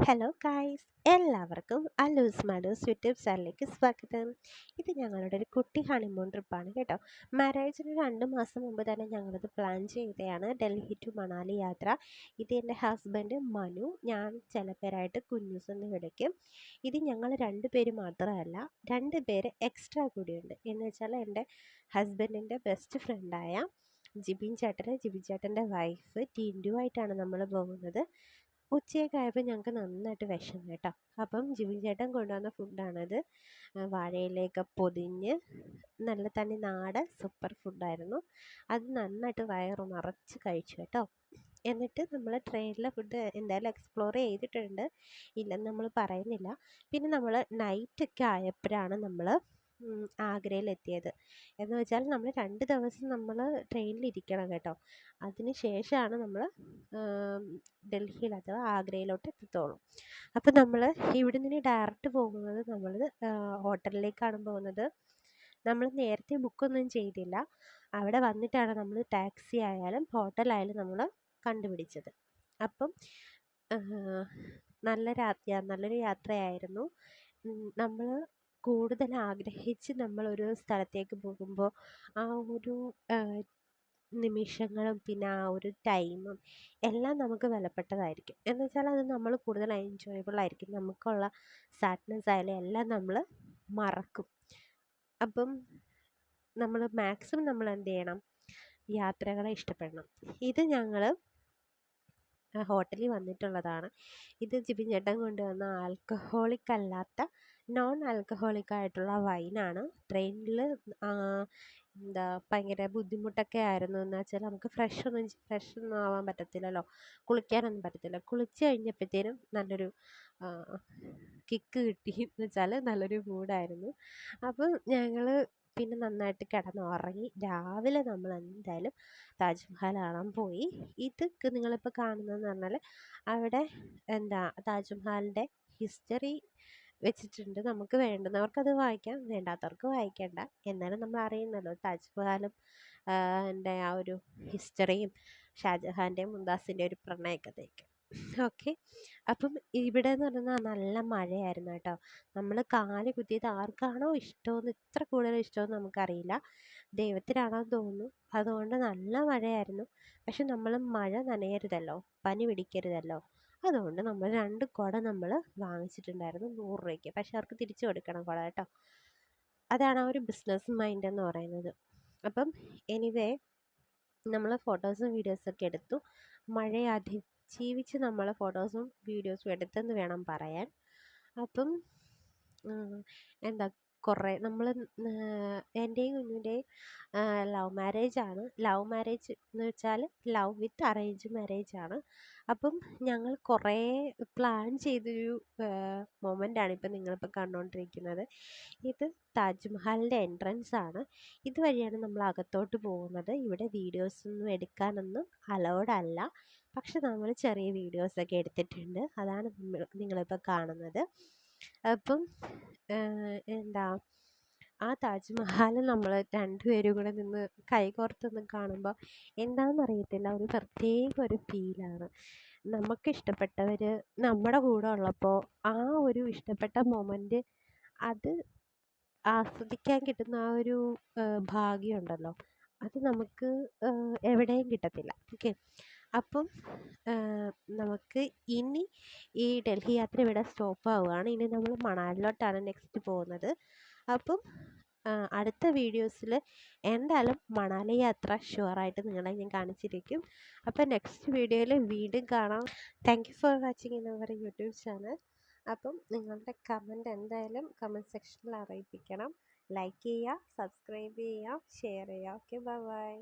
Hello guys, എല്ലാവർക്കും അല്ലൂസ് Mallus YouTube ചാനലിലേക്ക് സ്വാഗതം. ഇത് ഞങ്ങളുടെ ഒരു കുട്ടി ഹണിമൂൺ ട്രിപ്പാണ് കേട്ടോ. മാരേജിന് 2 മാസം മുമ്പ് തന്നെ ഞങ്ങളിത് പ്ലാൻ ചെയ്തതാണ്, ഡൽഹി ടു മണാലി യാത്ര. ഇത് എൻ്റെ ഹസ്ബൻഡ് മനു, ഞാൻ ചില പേരായിട്ട് കുഞ്ഞൂസ് എന്ന് വിളിക്കും. ഇത് ഞങ്ങൾ 2 പേര് മാത്രമല്ല, 2 പേര് എക്സ്ട്രാ കൂടിയുണ്ട്. എന്ന് വെച്ചാൽ എൻ്റെ ഹസ്ബൻഡിൻ്റെ ബെസ്റ്റ് ഫ്രണ്ടായ ജിബിൻ ചേട്ടൻ്റെ വൈഫ് ടിൻഡുവായിട്ടാണ് നമ്മൾ പോകുന്നത്. ഉച്ചയൊക്കെ ആയപ്പോൾ ഞങ്ങൾക്ക് നന്നായിട്ട് വിശന്നു കേട്ടോ. അപ്പം ജിബിൻ ചേട്ടൻ കൊണ്ടുവന്ന ഫുഡാണത്. വാഴയിലയൊക്കെ പൊതിഞ്ഞ് നല്ല തനി നാടൻ സൂപ്പർ ഫുഡായിരുന്നു. അത് നന്നായിട്ട് വയറ് നിറച്ച് കഴിച്ചു കേട്ടോ. എന്നിട്ട് നമ്മൾ ട്രെയിനിലെ ഫുഡ് എന്തായാലും എക്സ്പ്ലോർ ചെയ്തിട്ടുണ്ട്, ഇല്ലെന്ന് നമ്മൾ പറയുന്നില്ല. പിന്നെ നമ്മൾ നൈറ്റൊക്കെ ആയപ്പോഴാണ് നമ്മൾ ആഗ്രയിലെത്തിയത്. എന്ന് വെച്ചാൽ നമ്മൾ 2 ദിവസം നമ്മൾ ട്രെയിനിലിരിക്കണം കേട്ടോ. അതിന് ശേഷമാണ് നമ്മൾ ഡൽഹിയിൽ അഥവാ ആഗ്രയിലോട്ട് എത്തത്തുള്ളൂ. അപ്പോൾ നമ്മൾ ഇവിടെ നിന്ന് ഡയറക്റ്റ് പോകുന്നത് നമ്മൾ ഹോട്ടലിലേക്കാണ് പോകുന്നത്. നമ്മൾ നേരത്തെ ബുക്കൊന്നും ചെയ്തില്ല, അവിടെ വന്നിട്ടാണ് നമ്മൾ ടാക്സി ആയാലും ഹോട്ടലായാലും നമ്മൾ കണ്ടുപിടിച്ചത്. അപ്പം നല്ലൊരു യാത്രയായിരുന്നു. നമ്മൾ കൂടുതൽ ആഗ്രഹിച്ച് നമ്മളൊരു സ്ഥലത്തേക്ക് പോകുമ്പോൾ ആ ഒരു നിമിഷങ്ങളും പിന്നെ ആ ഒരു ടൈമും എല്ലാം നമുക്ക് വിലപ്പെട്ടതായിരിക്കും. എന്ന് വെച്ചാൽ അത് നമ്മൾ കൂടുതൽ എൻജോയബിൾ ആയിരിക്കും. നമുക്കുള്ള സാഡ്നെസ് ആയാലും എല്ലാം നമ്മൾ മറക്കും. അപ്പം നമ്മൾ മാക്സിമം നമ്മൾ എന്ത് ചെയ്യണം, യാത്രകളെ ഇഷ്ടപ്പെടണം. ഇത് ഞങ്ങൾ ഹോട്ടലിൽ വന്നിട്ടുള്ളതാണ്. ഇത് ജിബിൻ ചേട്ടൻ കൊണ്ടുവന്ന ആൽക്കഹോളിക് അല്ലാത്ത നോൺ ആൽക്കഹോളിക് ആയിട്ടുള്ള വൈനാണ്. ട്രെയിനിൽ ഭയങ്കര ബുദ്ധിമുട്ടൊക്കെ ആയിരുന്നു. എന്ന് വെച്ചാൽ നമുക്ക് ഫ്രഷൊന്നും ആവാൻ പറ്റത്തില്ലല്ലോ, കുളിക്കാനൊന്നും പറ്റത്തില്ല. കുളിച്ച് കഴിഞ്ഞപ്പോഴത്തേനും നല്ലൊരു കിക്ക് കിട്ടി, എന്ന് വെച്ചാൽ നല്ലൊരു മൂഡായിരുന്നു. അപ്പം ഞങ്ങൾ പിന്നെ നന്നായിട്ട് കിടന്നുറങ്ങി. രാവിലെ നമ്മൾ എന്തായാലും താജ്മഹൽ കാണാൻ പോയി. ഇതൊക്കെ നിങ്ങളിപ്പോൾ കാണുന്നതെന്ന് പറഞ്ഞാൽ അവിടെ താജ്മഹലിൻ്റെ ഹിസ്റ്ററി വെച്ചിട്ടുണ്ട്. നമുക്ക് വേണ്ടുന്നവർക്കത് വായിക്കാം, വേണ്ടാത്തവർക്ക് വായിക്കേണ്ട. എന്നാലും നമ്മൾ അറിയുന്നല്ലോ താജ്മഹലും എൻ്റെ ആ ഒരു ഹിസ്റ്ററിയും ഷാജഹാൻ്റെയും മുംതാസിൻ്റെ ഒരു പ്രണയകഥയൊക്കെ. ഓക്കെ, അപ്പം ഇവിടെ എന്ന് പറഞ്ഞാൽ നല്ല മഴയായിരുന്നു കേട്ടോ. നമ്മൾ കാല് കുത്തിയത് ആർക്കാണോ ഇഷ്ടമെന്ന്, ഇത്ര കൂടുതൽ ഇഷ്ടമെന്ന് നമുക്കറിയില്ല, ദൈവത്തിനാണെന്ന് തോന്നുന്നു. അതുകൊണ്ട് നല്ല മഴയായിരുന്നു. പക്ഷെ നമ്മൾ മഴ നനയരുതല്ലോ, പനി പിടിക്കരുതല്ലോ. അതുകൊണ്ട് നമ്മൾ 2 കുട നമ്മൾ വാങ്ങിച്ചിട്ടുണ്ടായിരുന്നു 100 രൂപയ്ക്ക്. പക്ഷെ അവർക്ക് തിരിച്ചു കൊടുക്കണം കുട കേട്ടോ. അതാണ് ആ ഒരു ബിസിനസ് മൈൻഡ് എന്ന് പറയുന്നത്. അപ്പം എനിവേ നമ്മൾ ഫോട്ടോസും വീഡിയോസൊക്കെ എടുത്തു. മഴയെ അതിജീവിച്ച് നമ്മൾ ഫോട്ടോസും വീഡിയോസും എടുത്തെന്ന് വേണം പറയാൻ. അപ്പം എന്താ കുറേ നമ്മൾ എൻ്റെയും കുഞ്ഞിൻ്റെയും ലവ് മാരേജാണ്. ലവ് മാരേജ് എന്ന് വെച്ചാൽ ലവ് വിത്ത് അറേഞ്ച് മാരേജാണ്. അപ്പം ഞങ്ങൾ കുറേ പ്ലാൻ ചെയ്തൊരു മൊമെൻ്റാണ് ഇപ്പം നിങ്ങളിപ്പോൾ കണ്ടുകൊണ്ടിരിക്കുന്നത്. ഇത് താജ്മഹലിൻ്റെ എൻട്രൻസ് ആണ്. ഇതുവഴിയാണ് നമ്മൾ അകത്തോട്ട് പോകുന്നത്. ഇവിടെ വീഡിയോസൊന്നും എടുക്കാനൊന്നും അലൗഡ് അല്ല, പക്ഷെ നമ്മൾ ചെറിയ വീഡിയോസൊക്കെ എടുത്തിട്ടുണ്ട്. അതാണ് നിങ്ങളിപ്പോൾ കാണുന്നത്. അപ്പം ആ താജ്മഹൽ നമ്മൾ 2 പേരും കൂടെ നിന്ന് കൈകോർത്തൊന്ന് കാണുമ്പോൾ എന്താണെന്നറിയത്തില്ല, ഒരു പ്രത്യേക ഒരു ഫീലാണ്. നമുക്കിഷ്ടപ്പെട്ടവർ നമ്മുടെ കൂടെ ഉള്ളപ്പോൾ ആ ഒരു ഇഷ്ടപ്പെട്ട മൊമെൻ്റ് അത് ആസ്വദിക്കാൻ കിട്ടുന്ന ആ ഒരു ഭാഗ്യമുണ്ടല്ലോ, അത് നമുക്ക് എവിടെയും കിട്ടത്തില്ല. ഓക്കെ, അപ്പം നമുക്ക് ഇനി ഈ ഡൽഹി യാത്ര ഇവിടെ സ്റ്റോപ്പ് ആവുകയാണ്. ഇനി നമ്മൾ മണാലിലോട്ടാണ് നെക്സ്റ്റ് പോകുന്നത്. അപ്പം അടുത്ത വീഡിയോസിൽ എന്തായാലും മണാലി യാത്ര ഷുവറായിട്ട് നിങ്ങളെ ഞാൻ കാണിച്ചിരിക്കും. അപ്പം നെക്സ്റ്റ് വീഡിയോയിൽ വീണ്ടും കാണാം. Thank you for watching in our YouTube channel. അപ്പം നിങ്ങളുടെ കമൻറ്റ് എന്തായാലും കമൻറ്റ് സെക്ഷനിൽ അറിയിപ്പിക്കണം. ലൈക്ക് ചെയ്യുക, സബ്സ്ക്രൈബ് ചെയ്യുക, ഷെയർ ചെയ്യുക. Okay, bye by.